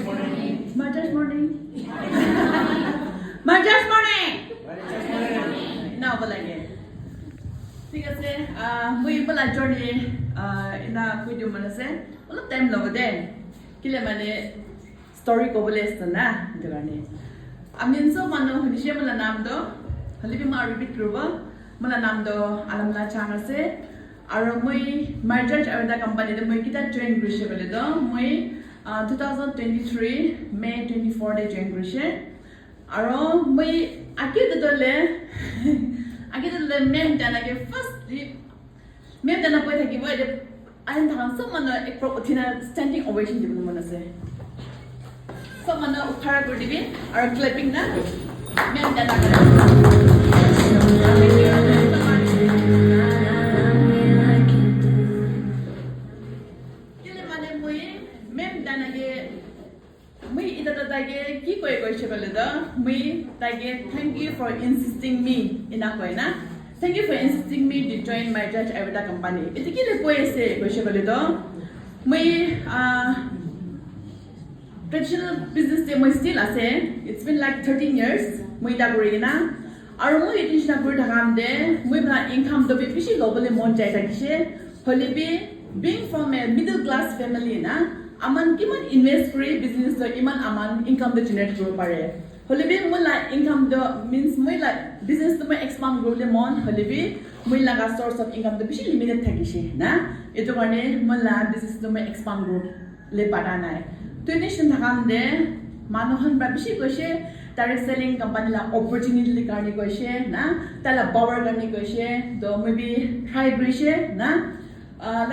Mother's morning. Mother's morning. Now balage. ঠিক আছে মই বলা জর্নি ইনা ভিডিও মানছে অলপ টাইম লগতে কিলে মানে স্টোরি কবলে আছে না দেগানি আমি সব মানুহ শুনিছে বলা নাম তো হলিবি মা রিপিট করব বলা নাম তো আলমলা চাং আছে আৰু মই মাৰ্জাজ আৰু দা কোম্পানীতে মই কিটা জয়েন কৰিছে বলে তো মই 2023 মে 24 ডে জয়েন কৰিছে আৰু মই আকি দলে আগে তো মেম জানাকে ফার্স্ট মেম জানা পয় থাকিব এ আইন থাকা সব মানে এক প্রতিনা স্ট্যান্ডিং ওভেশন দিব মন আছে সব মানে উঠাৰা কৰি দিবি আৰু ক্ল্যাপিং না মেম জানা কিলে মানে মই মেম জানাকে মই এটা তাকে কি কয় কৈছে বলে তো মই তাকে thank you for insisting me ইনা কয় না thank you for insisting me to join my jazz আইভেটা কোম্পানি এটা কি লে কইছে কৈছে বলে তো মই ট্রেডিশনাল বিজনেস তে মই স্টিল আছে ইটস বিন লাইক 13 ইয়ার্স মই দা করি না আর মই ইটিশনা করে থাকাম দে মই না ইনকাম তো বেশি লবলে মন চাই থাকিছে হলিবি being from a middle class family না আমান কিমান ইনভেস্ট কৰি বিজনেস তো ইমান আমান ইনকাম তো জেনাৰেট কৰিব পাৰে হলিবি মোলা ইনকাম তো মিন্স মোলা বিজনেস তো মই এক্সপান্ড কৰিলে মন হলিবি মোলা কা সোৰ্স অফ ইনকাম তো বেশি লিমিটেড থাকিছে না এটো কাৰণে মোলা বিজনেস তো মই এক্সপান্ড কৰিলে পাৰা নাই তো নিশ্চয় থাকাম দে মানুহন বা বেশি কৈছে ডাইৰেক্ট সেলিং কোম্পানী লা অপৰচুনিটি কাৰণে কৈছে না তালা পাৱাৰ কাৰণে কৈছে তো মেবি ট্ৰাই কৰিছে না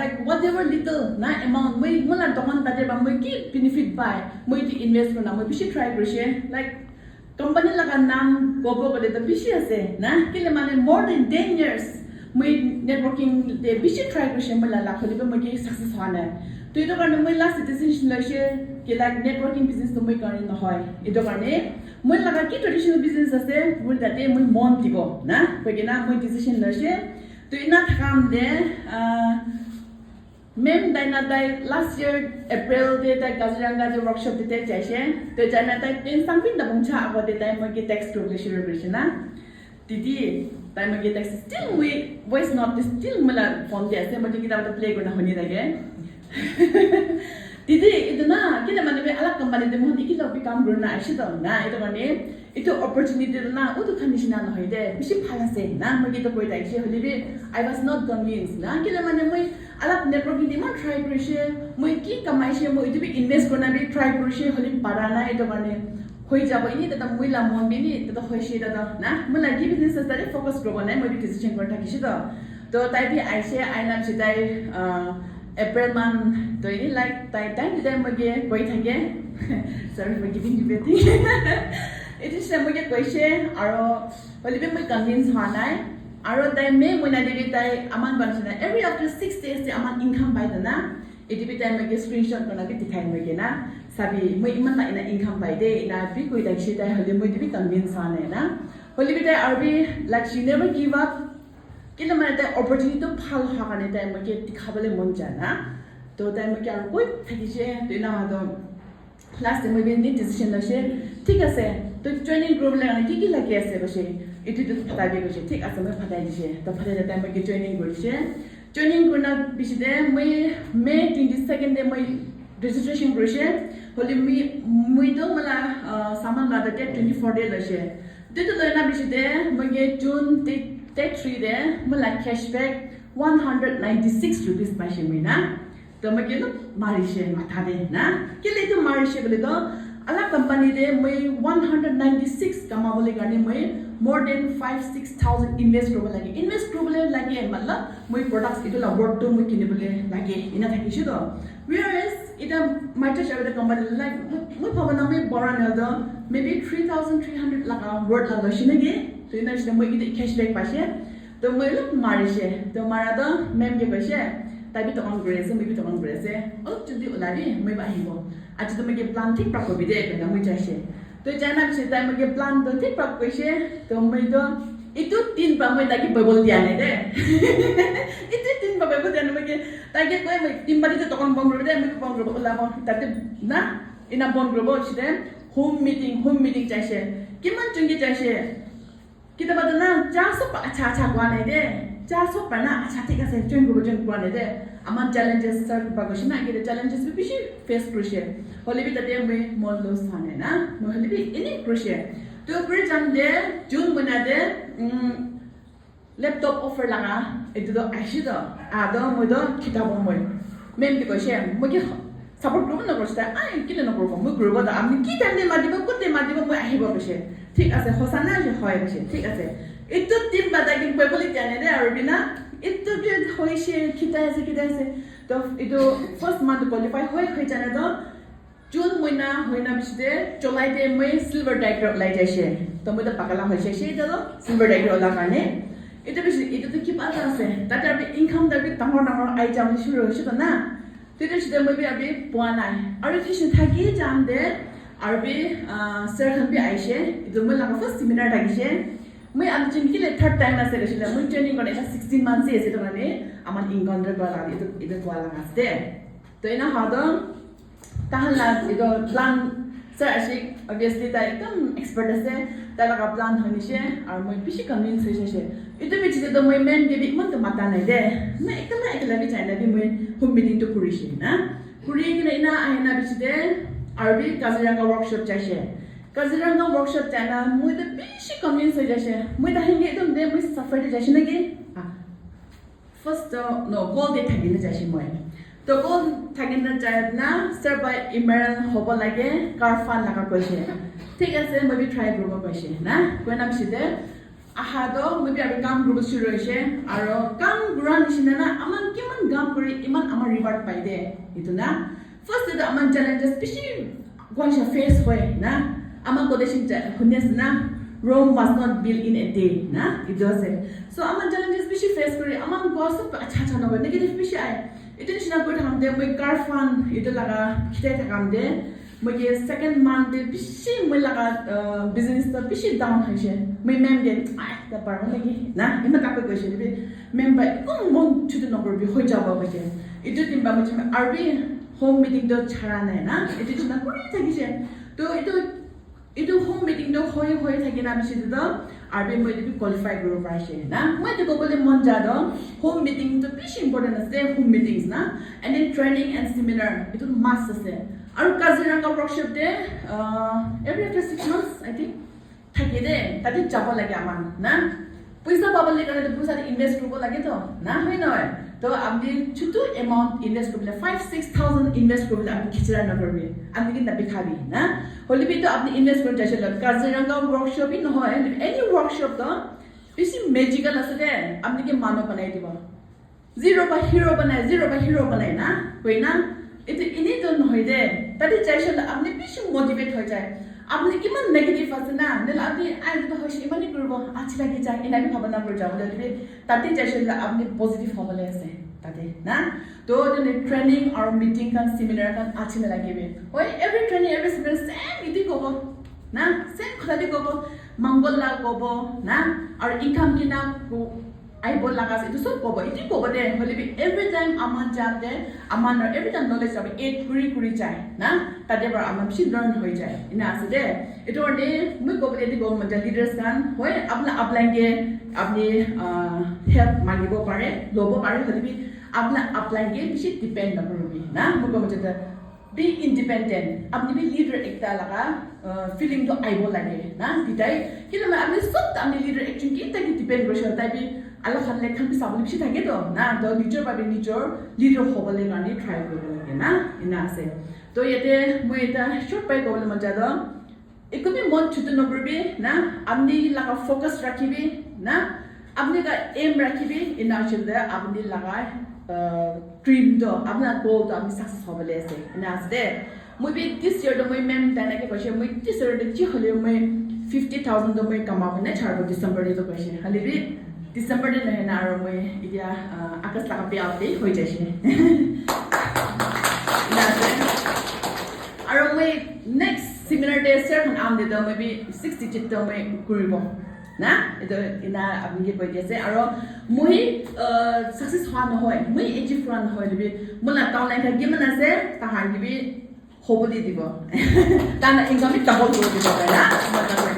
like whatever little na amount moi mola dokan tate ba moi ki benefit bai moi ti invest korna moi bishi try korise like company laga naam gobo bole to bishi ase na kile mane more than 10 years moi networking de bishi try korise mola la kholi ba moi ki success hona to eto karone moi last decision loise ki like networking business to moi karne na hoy eto karone moi laga ki traditional business ase moi tate moi mon dibo na kogina moi decision loise to ina thakam de Mem daina dai last year April de dai Kaziranga je workshop de jaise to jana dai tin sangpin da bungcha abo de dai mogi text group le share krishna didi dai mogi text still we voice note still mala phone de ase mogi kita to play korna honi lage didi iduna kila mane be alak company de mohon ikilo bi kam korna ashi to na ito mane ito opportunity na utu khanishina na hoide bishi phala se na mogi to koi dai che holibe I was not convinced na kila mane moi alap networking de ma try korise moi ki kamaise moi itu bi invest korna bi try korise holi para na eto mane hoi jabo ini tata moi la mon bini tata hoise tata na moi la ki business tare focus korbo na moi bi decision korta kisi to tai bi aise aina chidai April man to ini like tai time de moi ge koi thake sorry for giving you betting it is moi ge koise aro holi bi moi convince ha nai আৰু তাই মে মইনা দেবি তাই Aman বানছনা every after 6 days তে Aman income পাই দনা ATB তাই মগে screenshot বনা কে দেখাই মগে না সাবি মই ইমান না ইনা ইনকাম পাই দে না বি কই দাইছি তাই হলে মই দিবি কনভিন্স আনে না হলি বি তাই আরবি লাইক শি নেভার গিভ আপ কিলা মানে তাই অপরচুনিটি তো ভাল হাকানে তাই মগে দেখাবলে মন যায় না তো তাই মগে আর কই থাকিছে তুই না হাদ লাস্ট মই বি নি ডিসিশন লছে ঠিক আছে তো ট্রেনিং গ্রুপ লাগে কি লাগে আছে বসে itu tu tadi aku cakap, asal saya pada ini je, tapi pada time aku joining guru joining guru na biside, May 22nd de May registration guru je, holy May tu malah saman lada te 24 day lah je, tu tu na biside, May June 3 de malah cashback 196 rupees pasal May na, tu May tu mari je mata de na, kile tu mari je boleh tu, ala company de May 196 kama boleh gani May more than 5-6,000 invest korbo lage matlab moi products itu la work to moi kinibole lage ina thakisu to whereas ita matter chave company like moi bhabana me bora na do maybe 3,300 laga word la loshine ge to ina shine moi ita cashback pashe to moi lo marise to mara do mem ge pashe tabi to on grace maybe to on grace oh jodi ulari moi ba hibo aji to me plan thik pra kobi de na moi chashe तो जाना भी चाहिए मुझे plan तो ठीक पर कैसे तो मैं तो itu tin pa mo taki bebol diane de itu tin pa bebol diane mo ke taki ko mo tin pa dito tokon bong ro de mo bong ro la mo tate na ina bon group chide home meeting chaise kiman chungi chaise kita badana cha so pa acha kwa nai de cha so pa na acha thik ase join kwa nai de aman challenges sir ba ko shina ke challenges bi bishi face crucial holi bi tate me mon lo sane na mo holi bi ini crucial to pre jam de june mona de laptop offer langa etu do aishido ado mo do kitabo mo mem bi ko she mo ki support group na kosta ai kile na group mo group da amni ki time ma dibo kote ma dibo mo ahibo kose ঠিক আছে হসানা যে হয় আছে ঠিক আছে এটো team বাদা কি কইবলি জানে দে আর বিনা এটো যে হইছে কিতা আছে তো এটো ফার্স্ট মান্থ কোয়ালিফাই হয় জানে তো জুন মহিনা হইনা বিসে জুলাই দে মই সিলভার ডাইরেক্টর লাই যাইছে তো মই তো পাকালা হইছে সেই তো সিলভার ডাইরেক্টর লা কারণে এটা বেশি এটা তো কি পাতা আছে তাতে আপনি ইনকাম দাবি ডাঙর আই যাম শুরু হইছে তো না তো এটা সেটা মই আপনি পোয়া নাই আর কিছু থাকি জান দে আর বি স্যার খান বি আইছে itu মই লাগা ফার্স্ট সেমিনার লাগিছে মই আমি চিনকিলে থার্ড টাইম আছে গেছিল মই ট্রেনিং করে 16 মান্থস আছে তো মানে আমার ইনকাউন্টার করা লাগে এটা কোয়া লাগা আছে তো এনা হাদন তাহলা এটা প্ল্যান স্যার আসি obviously তা একদম এক্সপার্ট আছে তা লাগা প্ল্যান হইছে আর মই বেশি কনভিন্স হইছে এটা বিচিতে তো মই মেন গেবি মন তো মাতা নাই দে না একলা বি চাইনা বি মই হোম মিটিং তো করিছি না করিয়ে কিনা ইনা আইনা বিচিতে আরবি কাজিরাঙ্গা ওয়ার্কশপ চাইছে কাজিরাঙ্গা ওয়ার্কশপ চাইনা মই তো বেশি কনভিন্স হয়ে যাচ্ছে মই তা হেঙ্গে একদম দে মই সাফারে যাইছে নাকি ফার্স্ট নো গোল দে থাকিলে যাইছে মই তো গোল থাকিলে চাই না স্যার বাই ইমেল হব লাগে কার ফান লাগা কইছে ঠিক আছে মই বি ট্রাই করব কইছে না কই নাম সিদে আহাদো মই বি আর কাম গ্রুপ শুরু হইছে আর কাম গ্রান নিছিনা না আমান কিমান গাম করি ইমান আমার রিওয়ার্ড পাই দে ইতো না First, the aman challenges, especially going to face way, na. Aman kodeshin hunyas na. Rome was not built in a day, na. It doesn't. So aman challenges, especially face kuri. Aman gossip, acha na ba. Negative especially ay. Ito ni sinabi ko hamde, may car fund ito laga kita takamde. May second month de, especially may laga business to, especially down hay siya. May mem din, ay, parang lagi, na. Ima tapos ko siya, mem ba, kung mo chuto na ko bi hoy jaba ba siya. Ito din ba mo siya, arbi. Home meeting তো ছাড়া নাই না এটি তো না করে থাকিছে তো এটো হোম মিটিং তো হয়ে থাকি না বিশেষ তো আরবি মই যদি কোয়ালিফাই করব পারছে না মই তো বলে মন যাদ হোম মিটিং তো বেশি ইম্পর্টেন্ট আছে হোম মিটিংস না and then training and seminar এটো মাস্ট আছে আর কাজিরাঙ্গা ওয়ার্কশপ দে every after 6 months I think থাকি দে তাতে যাব লাগে আমার না পয়সা পাবলে কারণে তো পয়সা ইনভেস্ট করব লাগে তো না হয় নয় তো আপনি ছোট অ্যামাউন্ট ইনভেস্ট করলে 5-6,000 ইনভেস্ট করলে আপনি খিচড়া না করবে আপনি কিন্তু খাবি না হলে তো আপনি ইনভেস্ট করতে চাইছিল কাজিরাঙ্গা ওয়ার্কশপই নহয় এনি ওয়ার্কশপ তো বেশি ম্যাজিক্যাল আছে দে আপনি কি মানব বানাই দিব জিরো বা হিরো বানাই না কই না এটা ইনি তো নহয় দে তাতে চাইছিল আপনি বেশি মোটিভেট হয়ে যায় আপনি কিমান নেগেটিভ আছে না নেলে আপনি আই তো হইছে ইমানই করব আচ্ছা লাগি যায় এনাবি ভাবনা করে যাব বলে তাতে চাইছিল আপনি পজিটিভ হবলে আছে তাতে না তো যে ট্রেনিং আর মিটিং কান সেমিনার কান আচ্ছা লাগিবে ওই every training every seminar same ইতি কব না সেম খালি কব মঙ্গল লাগ কব না আর ইনকাম কিনা I bol lagas itu so kobo itu kobo de hole bi every time aman jate aman every time knowledge abe 8 kuri jai na tade bar aman bishi learn hoi jai ina ase de itu de mui kobo de go manja leaders kan hoy apna upline ke apni help magibo pare lobo pare hole bi apna upline ke bishi depend na korbi na mui kobo manja be independent apni bi leader ekta laga feeling to aibo lage na bitai kilo ma apni sob apni leader action ki ta ki depend korse tai bi Allah খালে খান সাবলি বেশি থাকে তো না তো নিজের বাবে নিজের leader হবলে কাৰণে ট্ৰাই কৰিব লাগে না ইনা আছে তো ইয়াতে মই এটা শর্ট পাই কবলে মজা দ একবি মন ছুটে নকরবি না আপনি লাগা ফোকাস রাখিবি না আপনি কা এম রাখিবি ইনা আছে আপনি লাগা ড্রিম তো আপনার গোল তো আপনি সাকসেস হবলে আছে ইনা আছে মই বি দিস ইয়ার তো মই মেম তানাকে কইছে মই দিস ইয়ার তো কি হলে মই 50,000 তো মই কামাবো না ছাড়বো ডিসেম্বর তো কইছে হালিবি December din na hinaro mo iya akas lang ang piyaw day hoy jashi aro mo next seminar day sir kan am dito maybe 60 digit to may kuribo na ito ina abingi po jese aro mo success hwa no hoy mo achieve run hoy libi mula taw lang ka gimana se tahan gibi হ'বলৈ দিব কাৰণ ইনকামে double কৰি দিব পাৰে না